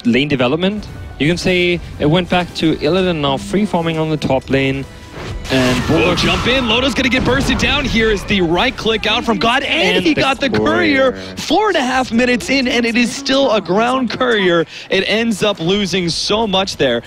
lane development. You can say it went back to Illidan now free farming on the top lane. And Bulldog jump in. Loda's going to get bursted down. Here is the right click out from God, and he got the courier 4.5 minutes in, and it is still a ground courier. It ends up losing so much there.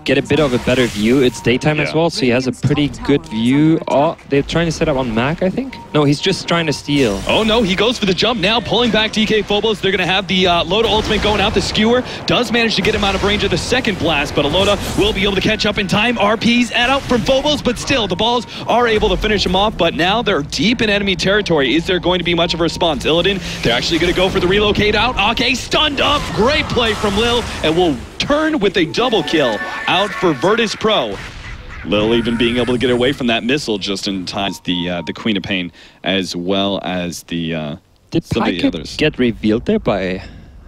Get a bit of a better view. It's daytime as well, so he has a pretty good view. Oh, they're trying to set up on Mac, I think. No, he's just trying to steal. Oh no, he goes for the jump now, pulling back DK Phobos. They're going to have the Loda ultimate going out. The skewer does manage to get him out of range of the second blast, but Loda will be able to catch up in time. RP's out from Phobos, but still, the balls are able to finish him off, but now they're deep in enemy territory. Is there going to be much of a response? Illidan, they're actually going to go for the relocate out. Okay, stunned up. Great play from Lil, and will turn with a double kill out for Virtus Pro. Lil even being able to get away from that missile just in time. The Queen of Pain, as well as the Did some of the others. get revealed there by...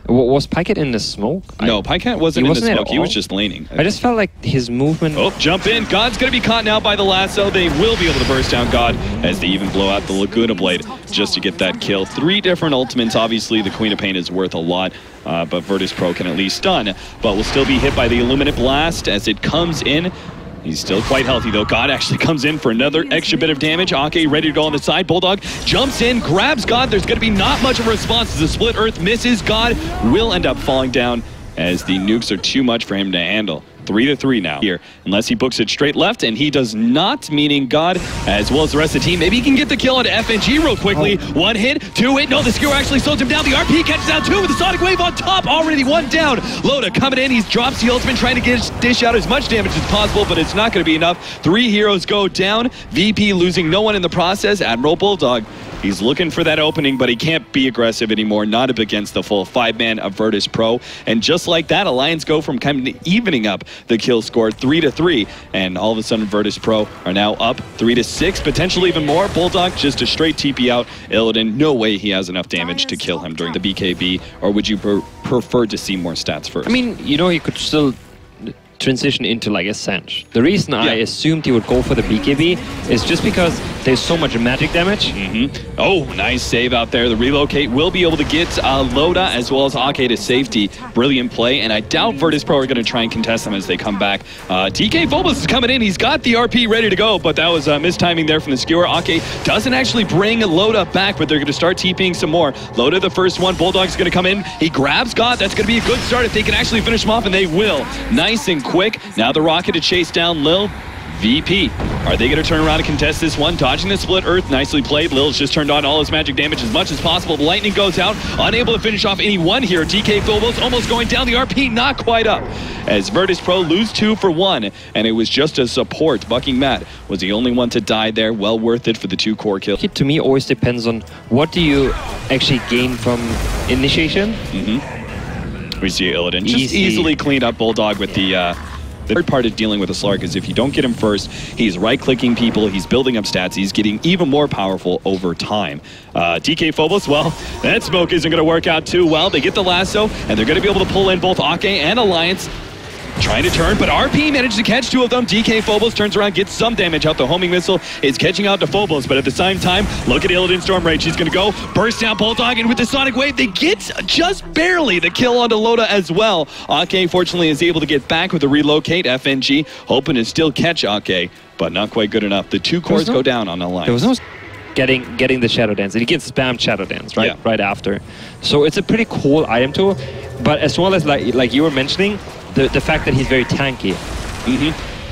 Was Pycat in the smoke? No, Pycat wasn't in the smoke. He was just laning. I just felt like his movement... Oh, jump in. God's going to be caught now by the lasso. They will be able to burst down God as they even blow out the Laguna Blade just to get that kill. 3 different ultimates. Obviously, the Queen of Pain is worth a lot, but Virtus Pro can at least stun. But will still be hit by the Illuminate Blast as it comes in. He's still quite healthy, though. God actually comes in for another extra bit of damage. Ake ready to go on the side. Bulldog jumps in, grabs God. There's going to be not much of a response as the split earth misses. God will end up falling down as the nukes are too much for him to handle. 3-3 now here, unless he books it straight left, and he does not, meaning God, as well as the rest of the team. Maybe he can get the kill onto FNG real quickly. 1 hit, 2 hit. No, the skewer actually slows him down. The RP catches down 2 with the Sonic Wave on top. Already 1 down. Loda coming in. He drops the ultimate, trying to dish out as much damage as possible, but it's not going to be enough. 3 heroes go down. VP losing no one in the process. Admiral Bulldog, he's looking for that opening, but he can't be aggressive anymore. Not up against the full 5-man of Virtus Pro. And just like that, Alliance go from kind of evening up the kill score 3-3, and all of a sudden Virtus Pro are now up 3-6, potentially even more. Bulldog just a straight TP out. Illidan, no way he has enough damage to kill him during the BKB, or would you prefer to see more stats first? I mean, you know, he could still transition into like Ascent. The reason I assumed he would go for the BKB is just because there's so much magic damage. Oh, nice save out there. The relocate will be able to get Loda as well as Ake to safety. Brilliant play, and I doubt Virtus Pro are going to try and contest them as they come back. DK Phobos is coming in. He's got the RP ready to go, but that was mistiming there from the skewer. Ake doesn't actually bring Loda back, but they're going to start TPing some more. Loda the first one. Bulldog's going to come in. He grabs God. That's going to be a good start if they can actually finish him off, and they will. Nice and quick. Now the rocket to chase down Lil. VP, are they going to turn around and contest this one? Dodging the split earth, nicely played. Lil's just turned on all his magic damage as much as possible. The lightning goes out, unable to finish off any one here. DK Phobos almost going down. The RP not quite up as Virtus Pro lose 2 for 1, and it was just a support. Bucking Matt was the only one to die there. Well worth it for the 2 core kills. It to me always depends on what do you actually gain from initiation. We see Illidan just easily cleaned up Bulldog with the third part of dealing with a Slark is if you don't get him first, he's right-clicking people, he's building up stats, he's getting even more powerful over time. DK Phobos, well, that smoke isn't going to work out too well. They get the lasso, and they're going to be able to pull in both Ake and Alliance. Trying to turn, but RP managed to catch 2 of them. DK Phobos turns around, gets some damage out. The homing missile is catching out to Phobos, but at the same time, look at Illidan Storm Rage. He's going to go, burst down Bulldog, and with the Sonic Wave, they get just barely the kill onto Loda as well. Ake, fortunately, is able to get back with the relocate. FNG hoping to still catch Ake, but not quite good enough. The 2 cores go down on Alliance. There was no getting the Shadow Dance, and he gets spammed Shadow Dance right after. So it's a pretty cool item too, but as well as like you were mentioning, the fact that he's very tanky.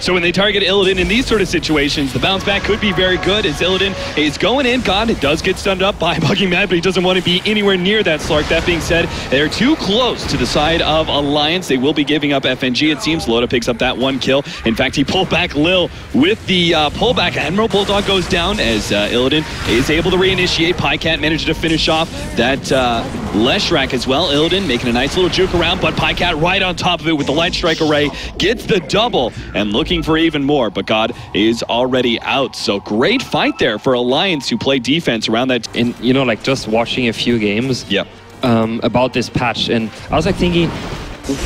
So when they target Illidan in these sort of situations, the bounce back could be very good as Illidan is going in. God, it does get stunned up by Bucking Mad, but he doesn't want to be anywhere near that Slark. That being said, they're too close to the side of Alliance. They will be giving up FNG, it seems. Loda picks up that 1 kill. In fact, he pulled back Lil with the pullback. Admiral Bulldog goes down as Illidan is able to reinitiate. Pycat managed to finish off that Leshrac as well. Illidan making a nice little juke around, but Pycat right on top of it with the Light Strike Array. Gets the double and looking for even more, but God is already out. So great fight there for Alliance who play defense around that. And you know, like just watching a few games about this patch, and I was like thinking,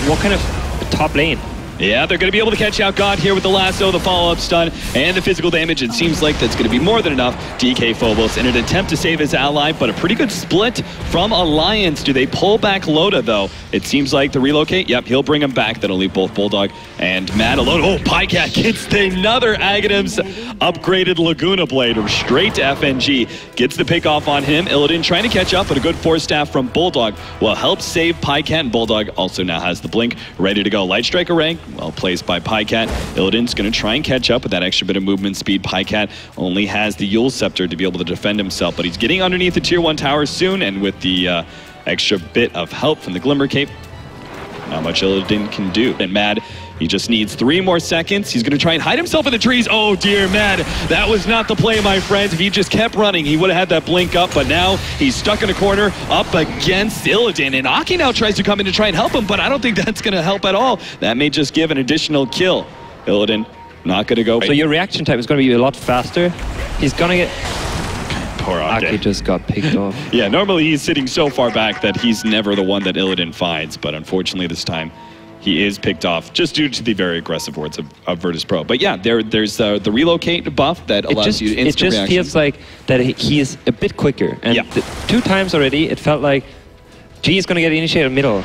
what kind of top lane Yeah, they're going to be able to catch out God here with the lasso, the follow-up stun, and the physical damage. It seems like that's going to be more than enough. DK Phobos in an attempt to save his ally, but a pretty good split from Alliance. Do they pull back Loda, though? It seems like the relocate. Yep, he'll bring him back. That'll leave both Bulldog and Mad alone. Oh, Pycat gets another Aghanim's upgraded Laguna Blade straight to FNG. Gets the pick off on him. Illidan trying to catch up, but a good force staff from Bulldog will help save Pycat, and Bulldog also now has the blink ready to go. Light Strike Array, well placed by Pycat. Illidan's going to try and catch up with that extra bit of movement speed. Pycat only has the Yule Scepter to be able to defend himself, but he's getting underneath the tier 1 tower soon, and with the extra bit of help from the Glimmer Cape, not much Illidan can do. And Mad, he just needs 3 more seconds. He's going to try and hide himself in the trees. Oh dear, Mad, that was not the play, my friends. If he just kept running, he would have had that blink up, but now he's stuck in a corner up against Illidan. And Aki now tries to come in to try and help him, but I don't think that's going to help at all. That may just give an additional kill. Illidan not going to go. So your reaction time is going to be a lot faster. He's going to get... Poor Aki just got picked off. Yeah, normally he's sitting so far back that he's never the one that Illidan finds, but unfortunately this time he is picked off just due to the very aggressive words of Virtus Pro. But yeah, there's the relocate buff that allows you to instant reaction. It just feels like that he is a bit quicker. And 2 times already, it felt like G is going to get initiated middle.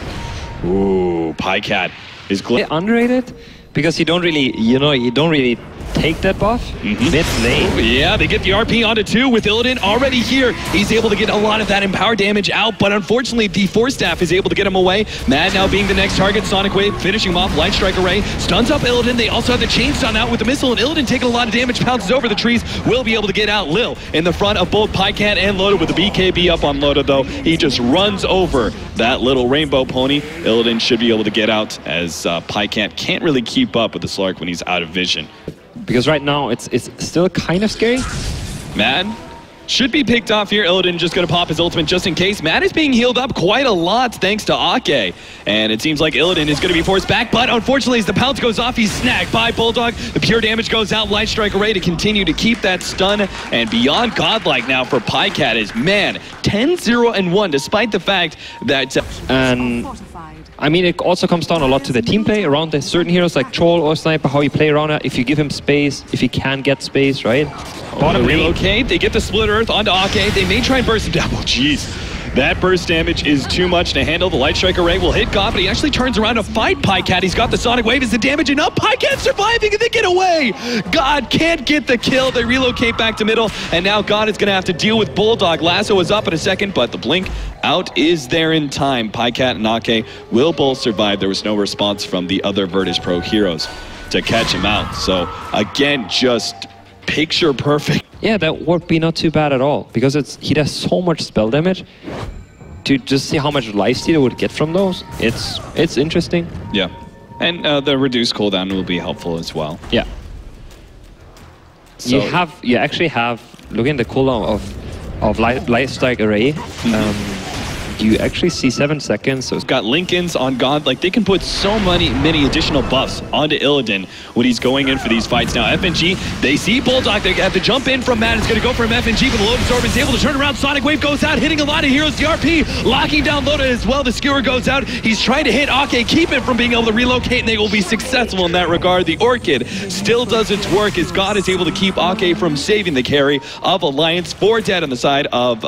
Ooh, Pycat is underrated because you don't really, you don't really take that buff mid lane. Yeah, they get the RP onto 2 with Illidan already here. He's able to get a lot of that empower damage out, but unfortunately the Force Staff is able to get him away. Mad now being the next target. Sonic Wave finishing him off. Light Strike Array stuns up Illidan. They also have the chain stun out with the missile, and Illidan taking a lot of damage, pounces over the trees, will be able to get out. Lil in the front of both Pycat and Loda with the BKB up on Loda, though. He just runs over that little rainbow pony. Illidan should be able to get out as Pycat can't really keep up with the Slark when he's out of vision. Because right now, it's still kind of scary. Mad should be picked off here. Illidan just going to pop his ultimate just in case. Mad is being healed up quite a lot thanks to Ake. And it seems like Illidan is going to be forced back, but unfortunately as the pounce goes off, he's snagged by Bulldog. The pure damage goes out. Light Strike Array to continue to keep that stun. And beyond godlike now for Pycat is, man, 10-0-1, despite the fact that... I mean, it also comes down a lot to the team play around the certain heroes like Troll or Sniper, how you play around it, if you give him space, if he can get space, right? Bottom relocate, they get the Split Earth onto Ake. They may try and burst him down. Oh, jeez. That burst damage is too much to handle. The Light Strike Array will hit God, but he actually turns around to fight Pycat. He's got the Sonic Wave. Is the damage enough? Pycat surviving, and they get away. God can't get the kill. They relocate back to middle, and now God is going to have to deal with Bulldog. Lasso is up in a second, but the blink out is there in time. Pycat and Ake will both survive. There was no response from the other Virtus Pro heroes to catch him out. So, again, just picture perfect. Yeah, that would be not too bad at all, because he does so much spell damage. To just see how much lifesteal it would get from those, it's interesting. Yeah, and the reduced cooldown will be helpful as well. Yeah. So you actually have, look at the cooldown of Light Strike Array. You actually see 7 seconds. So it's got Lincolns on God. Like, they can put so many additional buffs onto Illidan when he's going in for these fights. Now, FNG, they see Bulldog. They have to jump in from Mad. It's going to go for him. FNG with the Lotus Orb is able to turn around. Sonic Wave goes out, hitting a lot of heroes. DRP locking down Loda as well. The Skewer goes out. He's trying to hit Ake, keep it from being able to relocate, and they will be successful in that regard. The Orchid still does its work as God is able to keep Ake from saving the carry of Alliance. 4 dead on the side of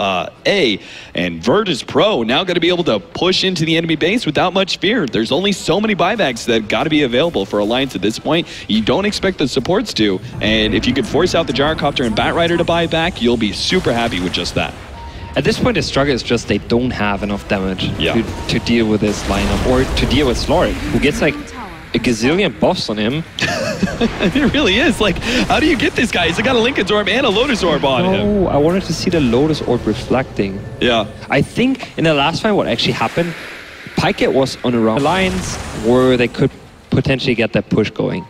A. And Virtus Pro now going to be able to push into the enemy base without much fear. There's only so many buybacks that got to be available for Alliance at this point. You don't expect the supports to, and if you could force out the Gyrocopter and Batrider to buy back, you'll be super happy with just that. At this point, the struggle is just they don't have enough damage to deal with this lineup, or to deal with Slark, who gets like a gazillion buffs on him. It really is. Like, how do you get this guy? He's got a Lincoln's Orb and a Lotus Orb on him. Oh, I wanted to see the Lotus Orb reflecting. Yeah. I think in the last fight, what actually happened, Pycat was on around Alliance where they could potentially get that push going.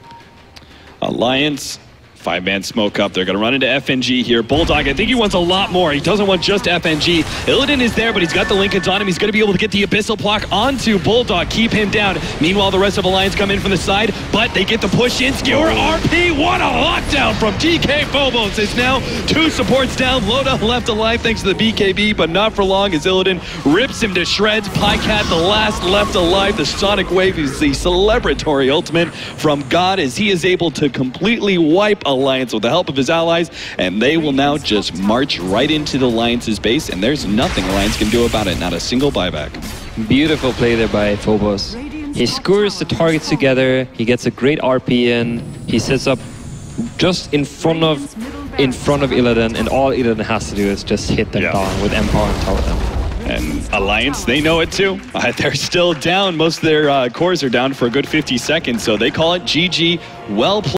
Alliance 5-man smoke up. They're going to run into FNG here. Bulldog, I think he wants a lot more. He doesn't want just FNG. Illidan is there, but he's got the Lincolns on him. He's going to be able to get the Abyssal block onto Bulldog, keep him down. Meanwhile, the rest of Alliance come in from the side, but they get the push in. Skewer RP, what a lockdown from DK Phobos. It's now 2 supports down. Loda left alive thanks to the BKB, but not for long as Illidan rips him to shreds. Pycat, the last left alive. The Sonic Wave is the celebratory ultimate from God as he is able to completely wipe Alliance with the help of his allies, and they will now just march right into the Alliance's base, and there's nothing Alliance can do about it, not a single buyback. Beautiful play there by Phobos. He screws the targets together, he gets a great RP in, he sets up just in front of Illidan, and all Illidan has to do is just hit them down with Empower on top of them. And Alliance, they know it too. They're still down. Most of their cores are down for a good 50 seconds, so they call it GG. Well played.